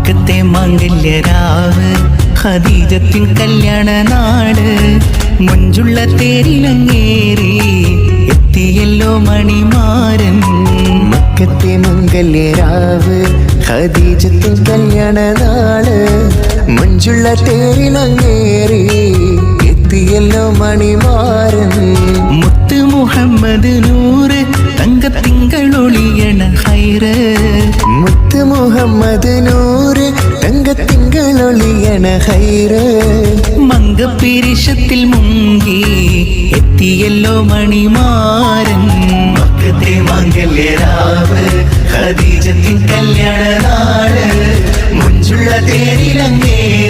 മക്കത്തെ മാംഗല്യരാവ് ഖദീജത്തിൻ കല്യാണ നാട് മഞ്ചുള്ള തേരിലങ്ങേറി എത്തിയല്ലോ മണിമാരൻ. മക്കത്തെ മംഗല്യരാവ് ഖദീജത്തിൻ കല്യാണ നാട് മഞ്ചുള്ള തേരിലങ്ങേറി എത്തിയല്ലോ മണിമാരൻ. മുത്ത് മുഹമ്മദ് നൂറ് തങ്കത്തിങ്കളൊളിയണ ഹൈറ്. മുത്ത് മുഹമ്മദ് നൂറ് തങ്കത്തിങ്കളൊളിയണ ഹൈറ്. മങ്കപ്പിരിശത്തിൽ മുങ്ങി എത്തിയല്ലോ മണിമാരൻ. മക്കത്തെ മംഗല്യരാവ് ഖദീജത്തിൻ കല്യാണ നാട് മഞ്ചുള്ള തേരിലങ്ങേറി